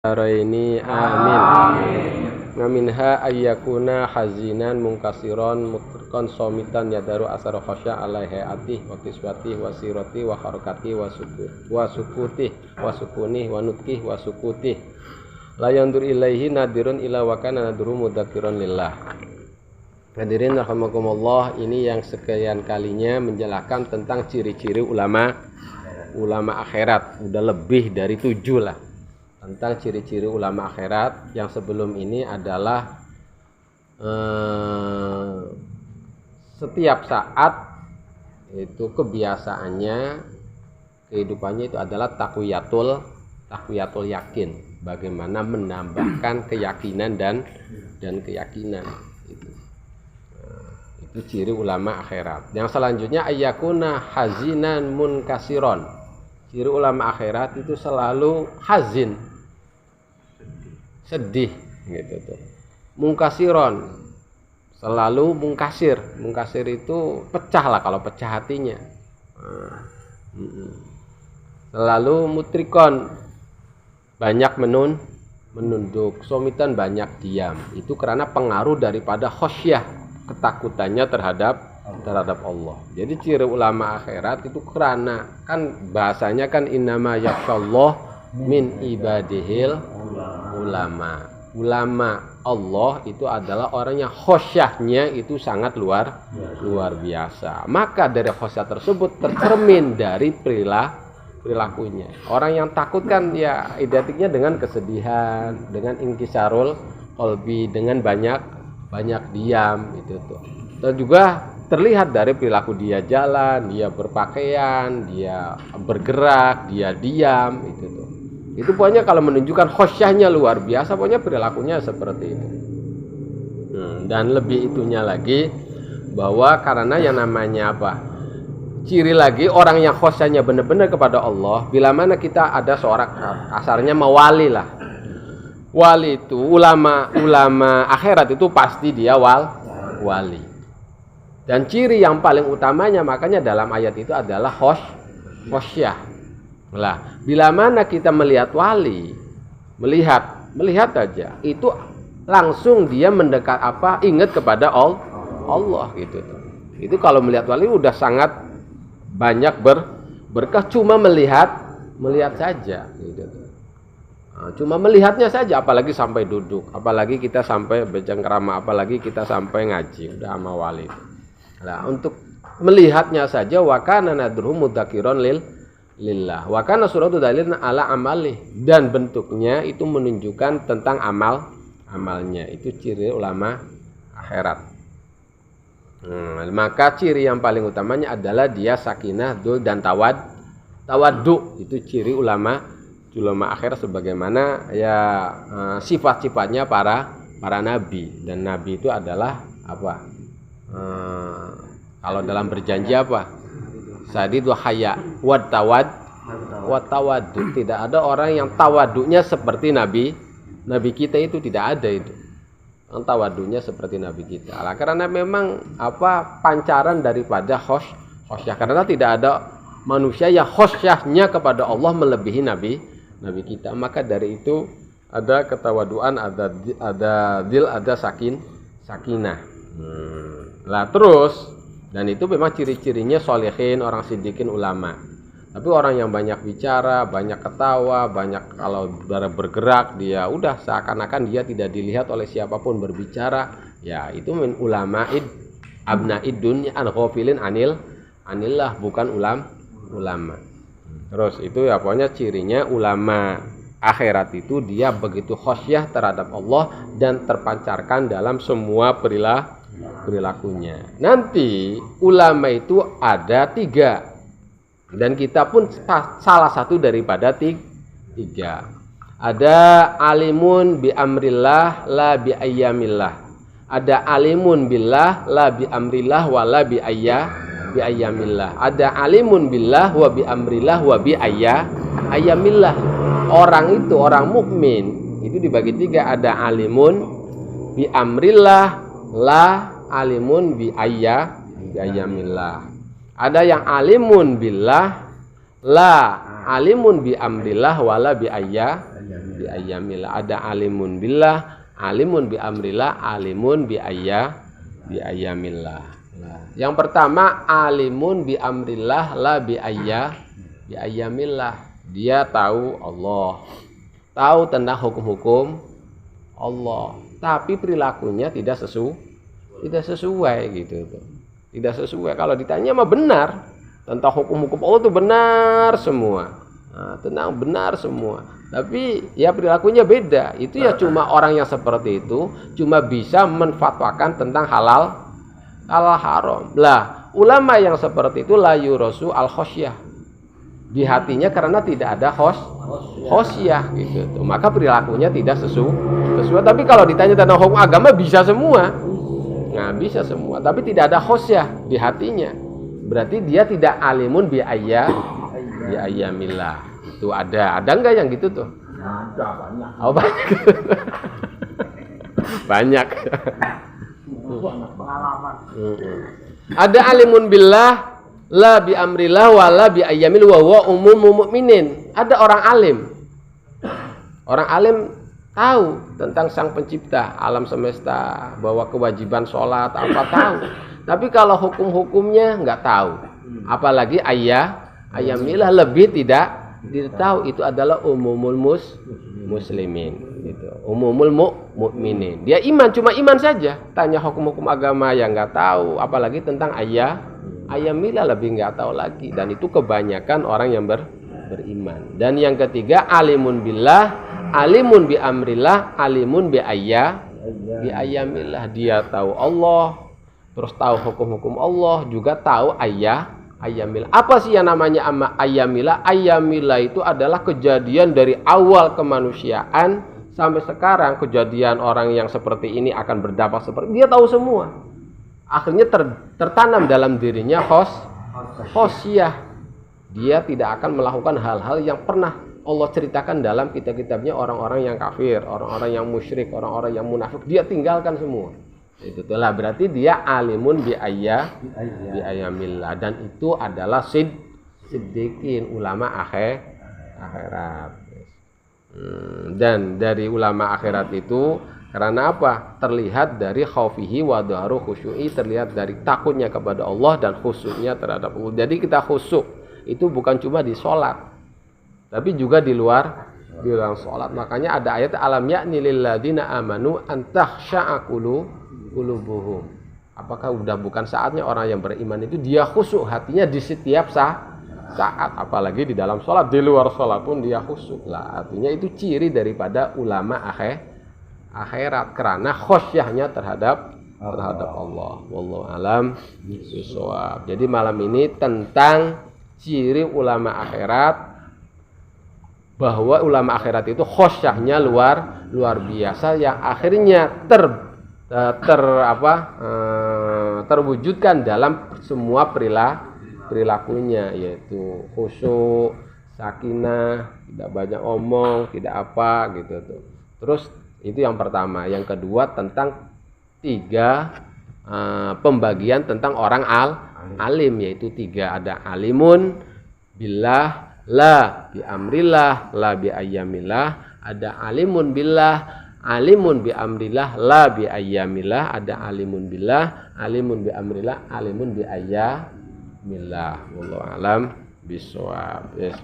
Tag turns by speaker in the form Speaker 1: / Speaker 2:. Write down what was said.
Speaker 1: Daraini amin. Wa minha ayyakuna hazinan munkasiron mutriqan somitan yadaru asar khasya ala hayati wa kiswati wa sirati wa harakati wa sukuti wa sukuni wa nutki wa sukuti la yandur ilaihi nadirun ila wa kana nadru mudzakiron lillah. Hadirin rahimakumullah, ini yang sekian kalinya menjelaskan tentang ciri-ciri ulama akhirat. Udah lebih dari 7 lah tentang ciri-ciri ulama akhirat. Yang sebelum ini adalah setiap saat itu kebiasaannya, kehidupannya itu adalah takwiyatul yakin, bagaimana menambahkan keyakinan dan keyakinan itu ciri ulama akhirat. Yang selanjutnya ayyakuna hazinan munkasiron. Ciri ulama akhirat itu selalu hazin, sedih gitu tuh. Munkasiron, selalu mungkasir. Mungkasir itu pecah lah, kalau pecah hatinya. Selalu mutrikon, banyak menunduk. Somitan, banyak diam. Itu karena pengaruh daripada khosyah, ketakutannya terhadap Allah. Jadi ciri ulama akhirat itu karena kan bahasanya kan innama yakhshallah min ibadihil ulama. Ulama Allah itu adalah orang yang khosyahnya itu sangat luar biasa. Maka dari khosyah tersebut tercermin dari perilakunya. Orang yang takut kan ya identiknya dengan kesedihan, dengan inkisarul qalbi, dengan banyak diam itu tuh. Dan juga terlihat dari perilaku dia jalan, dia berpakaian, dia bergerak, dia diam itu tuh. Itu pokoknya kalau menunjukkan khosyahnya luar biasa, pokoknya perilakunya seperti itu. Dan lebih itunya lagi bahwa karena yang namanya apa? Ciri lagi orang yang khosyahnya benar-benar kepada Allah, bila mana kita ada seorang asarnya mawali lah. Wali itu ulama akhirat itu pasti dia wali. Dan ciri yang paling utamanya makanya dalam ayat itu adalah khosyah. Lah, bila mana kita melihat wali, melihat aja, itu langsung dia mendekat ingat kepada Allah gitu. Itu kalau melihat wali udah sangat banyak berkah, cuma melihat saja gitu. Cuma melihatnya saja, apalagi sampai duduk, apalagi kita sampai bercengkrama, apalagi kita sampai ngaji, udah sama wali. Nah, untuk melihatnya saja wa kana nadruhu mudzakiron lillah. Wa kana suratu dalilna ala amalih, dan bentuknya itu menunjukkan tentang amalnya. Itu ciri ulama akhirat. Maka ciri yang paling utamanya adalah dia sakinah, dul dan tawaddu. Itu ciri ulama akhirat, sebagaimana ya sifat-sifatnya para nabi. Dan nabi itu adalah apa? Kalau dalam berjanji apa? Sadid wa haya wa tawaddu. Tidak ada orang yang tawaddunya seperti nabi kita, itu tidak ada itu. Yang tawaddunya seperti nabi kita. Karena memang pancaran daripada khosyah. Karena tidak ada manusia yang khosyahnya kepada Allah melebihi nabi kita. Maka dari itu ada ketawaduan, ada dil, ada sakinah. Lah terus, dan itu memang ciri-cirinya sholihin, orang siddiqin, ulama. Tapi orang yang banyak bicara, banyak ketawa, banyak kalau bergerak, dia udah seakan-akan dia tidak dilihat oleh siapapun berbicara. Ya itu min ulama'id abna'id dunya an ghafilin anillah, bukan ulama. Terus itu ya pokoknya cirinya ulama akhirat itu dia begitu khosyah terhadap Allah dan terpancarkan dalam semua perilakunya. Nanti ulama itu ada 3, dan kita pun salah satu daripada 3. Ada alimun bi amrillah la bi ayyamillah. Ada alimun billah la bi amrillah wa la bi ayyamillah. Ada alimun billah wa bi amrillah wa bi ayyamillah. Orang itu, orang mukmin itu dibagi 3. Ada alimun bi amrillah, la alimun bi ayyamillah. Ada yang alimun billah, la alimun bi amrillah, wala bi bi ayyamillah. Ada alimun billah, alimun bi amrillah, alimun bi ayyamillah. Nah, yang pertama alimun bi amrillah la bi ayyamillah. Dia tahu Allah, tahu tentang hukum-hukum Allah, tapi perilakunya tidak sesuai gitu tuh. Tidak sesuai. Kalau ditanya mah benar tentang hukum-hukum Allah itu benar semua. Nah, tenang benar semua. Tapi ya perilakunya beda. Itu ya cuma orang yang seperti itu cuma bisa menfatwakan tentang halal haram. Lah, ulama yang seperti itu la yurasu al khosyah. Di hatinya karena tidak ada khosyah gitu tuh. Maka perilakunya tidak sesuai. Tapi kalau ditanya tentang hukum agama bisa semua. Nah, bisa semua, tapi tidak ada khosyah di hatinya. Berarti dia tidak alimun bi ayyamillah. Itu ada enggak yang gitu tuh?
Speaker 2: Ada banyak.
Speaker 1: Oh, banyak. Banyak.
Speaker 2: Pengalaman.
Speaker 1: Ada alimun billah la bi amrillah wa la bi ayyamil wa huwa umumul mukminin. Ada orang alim. Orang alim tahu tentang Sang Pencipta alam semesta, bahwa kewajiban sholat apa tahu. Tapi kalau hukum-hukumnya nggak tahu. Apalagi ayyamillah lebih tidak tahu. Itu adalah umumul muslimin gitu. Umumul mukminin. Dia iman, cuma iman saja. Tanya hukum-hukum agama yang nggak tahu, apalagi tentang ayyamillah lebih nggak tahu lagi. Dan itu kebanyakan orang yang beriman. Dan yang ketiga alimun billah, alimun bi amrillah, alimun bi ayyamillah. Dia tahu Allah, terus tahu hukum-hukum Allah, juga tahu ayyamillah. Apa sih yang namanya ayyamillah? Ayyamillah itu adalah kejadian dari awal kemanusiaan sampai sekarang. Kejadian orang yang seperti ini akan berdampak seperti dia tahu semua. Akhirnya tertanam dalam dirinya khosyah. Dia tidak akan melakukan hal-hal yang pernah Allah ceritakan dalam kitab-kitabnya orang-orang yang kafir, orang-orang yang musyrik, orang-orang yang munafik. Dia tinggalkan semua. Itulah berarti dia alimun bi ayyamillah. Dan itu adalah siddiqin, ulama akhirat. Dan dari ulama akhirat itu karena apa? Terlihat dari khaufihi wa dharu khusyu'i, terlihat dari takutnya kepada Allah dan khusyuknya terhadap Allah. Jadi kita khusyuk itu bukan cuma di sholat, tapi juga di luar sholat. Makanya ada ayat alam ya'ni lil ladzina amanu an takhsha'a qulubuhum. Apakah udah bukan saatnya orang yang beriman itu dia khusyuk hatinya di setiap saat, apalagi di dalam sholat, di luar sholat pun dia khusyuk lah. Artinya itu ciri daripada ulama akhirat karena khosyahnya terhadap Allah. Wallahu alam bishawab. Jadi malam ini tentang ciri ulama akhirat, bahwa ulama akhirat itu khosyahnya luar biasa, yang akhirnya terwujudkan dalam semua perilakunya, yaitu khusyuk, sakinah, tidak banyak omong, tidak apa gitu tuh. Terus itu yang pertama. Yang kedua tentang tiga pembagian tentang orang alim, yaitu tiga. Ada alimun billah la bi amrillah la bi ayyamillah. Ada alimun billah, alimun bi amrillah la bi ayyamillah. Ada alimun billah, alimun bi amrillah, alimun bi ayyamillah. Wallahu alam bishawab. Yes,